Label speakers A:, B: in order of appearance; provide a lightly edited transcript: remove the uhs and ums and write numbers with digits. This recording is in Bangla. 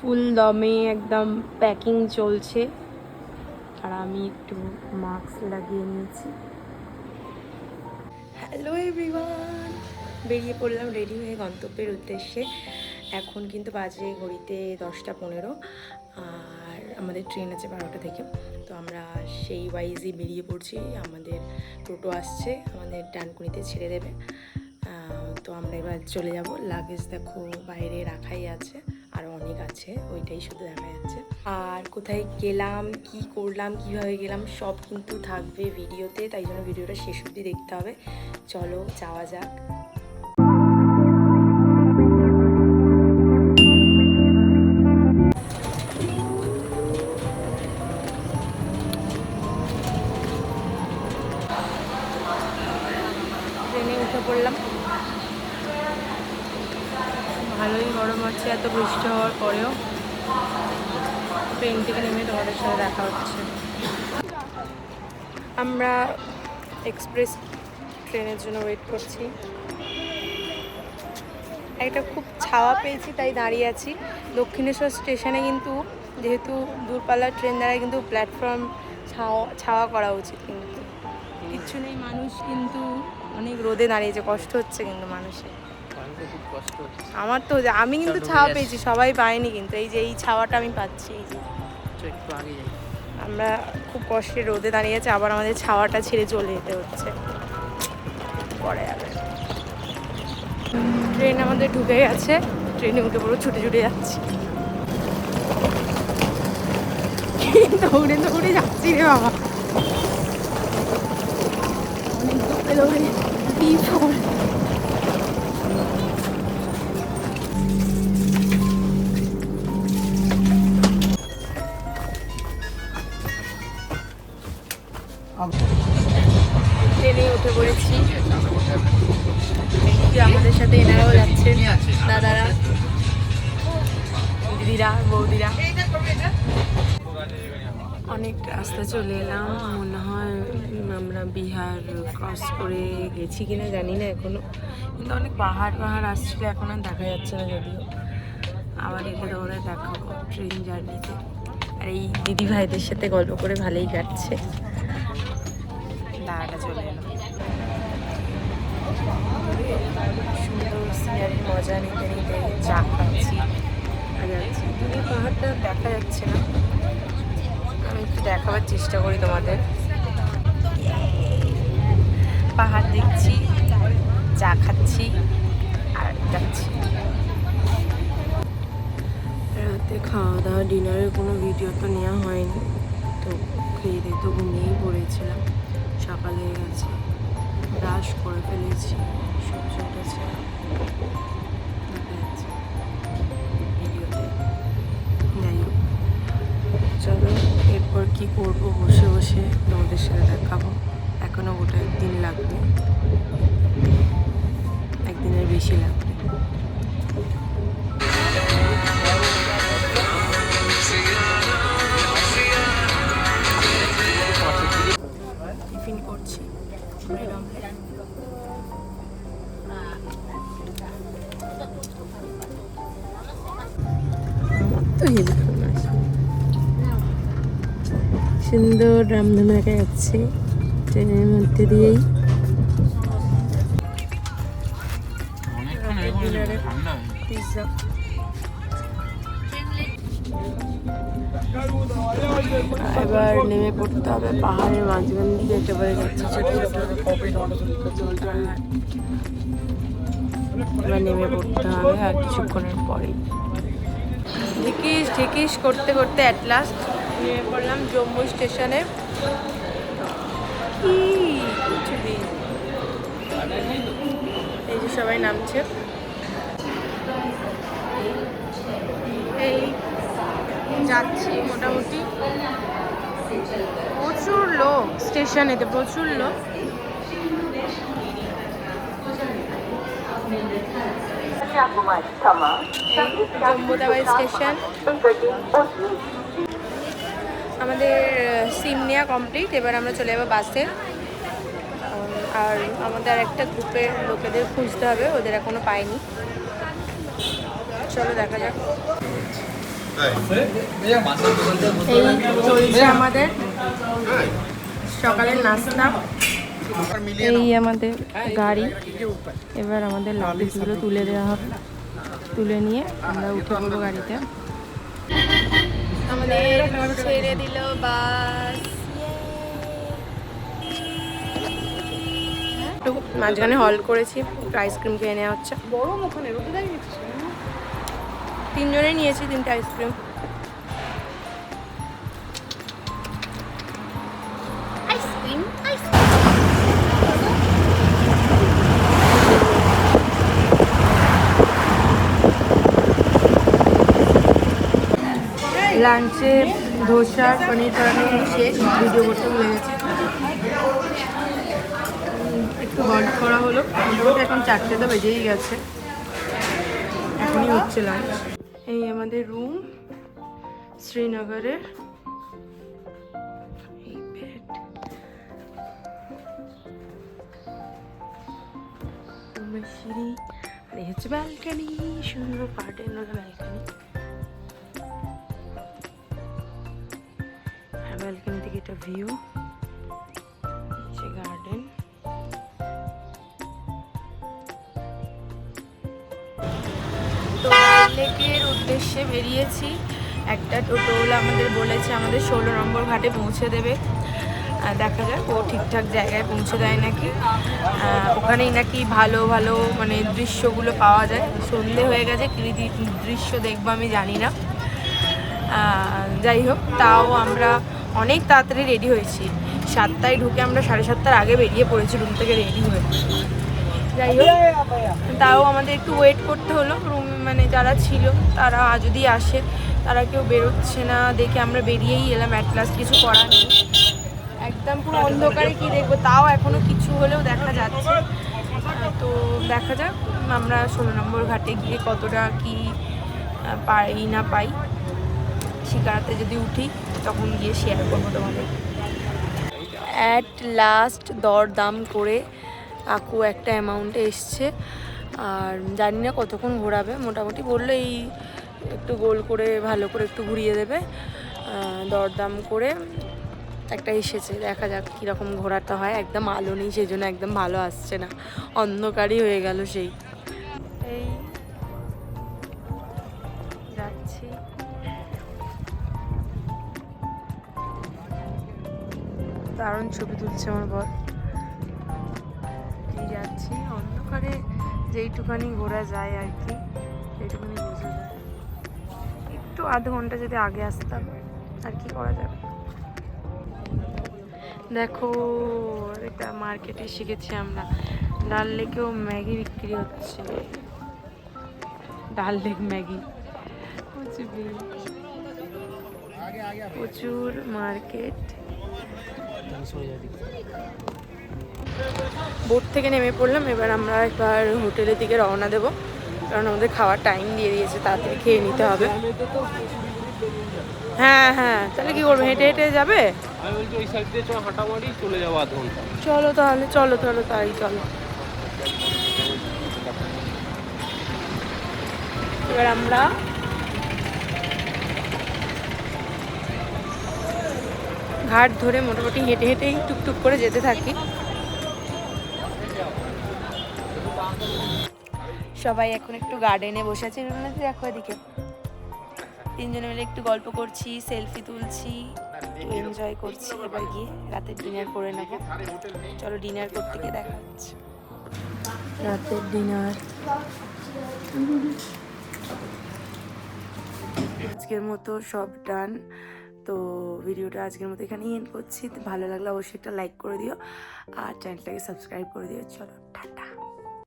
A: ফুল দমে একদম প্যাকিং চলছে আর আমি একটু মাস্ক লাগিয়ে নিয়েছি। হ্যালো এভরিওয়ান, বেরিয়ে পড়লাম রেডি হয়ে গন্তব্যের উদ্দেশ্যে। এখন কিন্তু বাজে ঘড়িতে 10টা 15 আর আমাদের ট্রেন আছে 12টা থেকে। তো আমরা সেই ওয়াইজই বেরিয়ে পড়ছি। আমাদের টোটো আসছে, আমাদের ডানকুনিতে ছেড়ে দেবে। তো আমরা এবার চলে যাব। লাগেজ দেখো বাইরে রাখাই আছে, আর অনেক আছে, ওইটাই শুধু দেখা যাচ্ছে। আর কোথায় গেলাম, কি করলাম, কিভাবে গেলাম সব কিন্তু থাকবে ভিডিওতে, তাই জন্য ভিডিওটা শেষ অবধি দেখতে হবে। চলো যাওয়া যাক। ট্রেনে উঠে পড়লাম। ভালোই গরম হচ্ছে এত বৃষ্টি হওয়ার পরেও। ট্রেন থেকে নেমে তোমাদের সাথে দেখা হচ্ছে। আমরা এক্সপ্রেস ট্রেনের জন্য ওয়েট করছি। একটা খুব ছাওয়া পেয়েছি তাই দাঁড়িয়ে আছি। দক্ষিণেশ্বর স্টেশনে কিন্তু যেহেতু দূরপাল্লার ট্রেন দ্বারা কিন্তু প্ল্যাটফর্ম ছাওয়া করা উচিত, কিন্তু কিচ্ছু নেই। মানুষ কিন্তু অনেক রোদে দাঁড়িয়েছে, কষ্ট হচ্ছে কিন্তু মানুষের। আমার তো আমি কিন্তু ছাওয়া পেয়েছি, সবাই পায়নি, কিন্তু এই যে এই ছাওয়াটা আমি পাচ্ছি। এই যে একটু আগে যাই, আমরা খুব কষ্টে রোদে দাঁড়িয়ে আছি, আবার আমাদের ছাওয়াটা ছেড়ে চলে যেতে হচ্ছে। পরে যাবে। ট্রেন আমাদের ঢুকে গেছে, ট্রেনে উঠে পড়ো, ছুটে ছুটে যাচ্ছি। দৌড়ে দৌড়ে যাচ্ছি রে বাবা, অনেক দূর পেলো বিফল। ট্রেনে উঠে পড়েছি। আমাদের সাথে এনারাও যাচ্ছেন, দাদারা, দিদিরা, বৌদিরা। অনেক রাস্তা চলে এলাম, মনে হয় আমরা বিহার ক্রস করে গেছি কিনা জানি না এখনো, কিন্তু অনেক পাহাড় আসছিল, এখন আর দেখা যাচ্ছে না। যদিও আবার এলে তোমাদের দেখাবো ট্রেন জার্নিতে। আর এই দিদি ভাইদের সাথে গল্প করে ভালোই কাটছে। দাঁড়াটা চলে এলো। সুন্দর সিনারির মজা নিতে নিতে চা খাচ্ছি আর যাচ্ছি। এই পাহাড়টা দেখা যাচ্ছে না, আমি একটু দেখাবার চেষ্টা করি তোমাদের। পাহাড় দেখছি, চা খাচ্ছি আর যাচ্ছি। রাতে খাওয়া দাওয়া, ডিনারের কোনো ভিডিও তো নেওয়া হয়নি, তো খেয়ে দিয়ে তো ঘুমিয়েই পড়েছিলাম। সকাল হয়ে গেছে, ব্রাশ করে ফেলেছি, সবজি উঠেছে ভিডিওতে। যাই হোক, চলো এরপর কি করবো, বসে বসে তোমাদের সাথে দেখাবো। এখনো গোটা একদিন লাগবে, একদিনের বেশি লাগবে। টিফিন করছি, ব্রেড অমলেট। তো হেভি ফেমাস, সুন্দর রামধনু দেখা যাচ্ছে ট্রেনের মধ্যে দিয়েই। পিৎজা এবার নেমে পড়তে হবে পাহাড়ের মাঝখান দিয়ে, একেবারে যাচ্ছে ছোট ছোট। এবার নেমে পড়তে হবে আর কিছুক্ষণের পরেই। ঢিকিস করতে করতে অ্যাট লাস্ট নেমে পড়লাম জম্মু স্টেশনে। এই যে সবাই নামছে, এই যাচ্ছি। মোটামুটি প্রচুর লোক স্টেশনেতে, প্রচুর লোক। জম্মু তাওয়াই স্টেশন। আমাদের সিম নেওয়া কমপ্লিট, এবার আমরা চলে যাবো বাসে। আর আমাদের একটা গ্রুপের লোকেদের খুঁজতে হবে, ওদের এখনো পাইনি। চলো দেখা যাক। চলছে আমাদের সকালের নাস্তা। এই আমাদের গাড়ি, এবার আমাদের লাগেজগুলো তুলে দেওয়া হবে, তুলে নিয়ে আমরা উঠে পড়বো গাড়িতে। আমাদের ছেড়ে দিল বাস। একটু মাঝখানে হল করেছি, আইসক্রিম খেয়ে নেওয়া হচ্ছে। তিনজনেই নিয়েছি 3টে আইসক্রিম। লাঞ্চে ধোসা পনির তরকারি শেষ, ভিডিও করতে ভুলে গেছি। একটু গল্প করা হলো, মোটামুটি এখন 4টে তো বেজেই গেছে, এখনই হচ্ছে লাঞ্চ। এই আমাদের রুম শ্রীনগরের। এই বেড, রুমের সিঁড়ি, আর এই হচ্ছে ব্যালকানি, সুন্দর গার্ডেন ওলা ব্যালকানি। ব্যালকানি থেকে একটা ভিউ, গার্ডেন। তো লেকের উদ্দেশ্যে বেরিয়েছি। একটা টোটোওয়ালা আমাদের বলেছে আমাদের 16 নম্বর ঘাটে পৌঁছে দেবে। দেখা যাক ও ঠিকঠাক জায়গায় পৌঁছে দেয় নাকি। ওখানেই নাকি ভালো ভালো মানে দৃশ্যগুলো পাওয়া যায়। সন্ধে হয়ে গেছে, কী দৃশ্য দেখবো আমি জানি না। যাই হোক, তাও আমরা অনেক তাড়াতাড়ি রেডি হয়েছি। 7টায় ঢুকে আমরা 7:30টার আগে বেরিয়ে পড়েছি রুম থেকে রেডি হয়ে। যাই হোক, তাও আমাদের একটু ওয়েট করতে হলো। রুম মানে যারা ছিল তারা যদি আসে, তারা কেউ বেরোচ্ছে না দেখে আমরা বেরিয়েই এলাম। অ্যাট লাস্ট কিছু করার নেই, একদম পুরো অন্ধকারে কি দেখবো, তাও এখনো কিছু হলেও দেখা যাচ্ছে। তো দেখা যাক আমরা 16 নম্বর ঘাটে গিয়ে কতটা কি পাই না পাই। শিকারাতে যদি উঠি তখন গিয়ে শেয়ার করবো তোমাদের। অ্যাট লাস্ট দরদাম করে কাকু একটা অ্যামাউন্টে এসছে, আর জানি না কতক্ষণ ঘোরাবে। মোটামুটি বললো এই একটু গোল করে ভালো করে একটু ঘুরিয়ে দেবে। দরদাম করে একটা এসেছে, দেখা যাক কীরকম ঘোরাটা হয়। একদম আলো নেই, সেই জন্য একদম ভালো আসছে না, অন্ধকারই হয়ে গেল সেই। এই যাচ্ছি, দারুণ ছবি তুলছে আমার বর। এই যাচ্ছি অন্ধকারে, যেইটুখানি ঘোরা যায় আর কি, সেইটুখানি বোঝা যায়। একটু আধ ঘন্টা যদি আগে আসতাম, আর কি করা যাবে। দেখো একটা মার্কেটে শিখেছি আমরা, ডাল লেকেও ম্যাগি বিক্রি হচ্ছে। ডাল লেক ম্যাগি, প্রচুর মার্কেট। বোট থেকে নেমে পড়লাম, এবার আমরা একবার হোটেলের দিকে রওনা দেবো, কারণ আমাদের খাওয়ার টাইম দিয়ে দিয়েছে, তাড়াতাড়ি খেয়ে নিতে হবে। হ্যাঁ হ্যাঁ, তাহলে কি করবো, হেঁটে হেঁটে যাবে? চলো তাহলে, চলো চলো তাই চলো। এবার আমরা ঘাট ধরে মোটামুটি হেঁটে হেঁটেই টুকটুক করে যেতে থাকি। সবাই এখন একটু গার্ডেনে বসে আছে, দেখো এদিকে 3জনে মিলে একটু গল্প করছি, সেলফি তুলছি, এনজয় করছি। এবার গিয়ে রাতের ডিনার করে নেবো। চলো ডিনার করতে গিয়ে দেখা হচ্ছে। রাতের ডিনার আজকের মতো সব ডান। তো ভিডিওটা আজকের মতো এখানেই এন্ড করছি। ভালো লাগলে অবশ্যই একটা লাইক করে দিও, আর চ্যানেলটাকে সাবস্ক্রাইব করে দিও। চলো টাটা।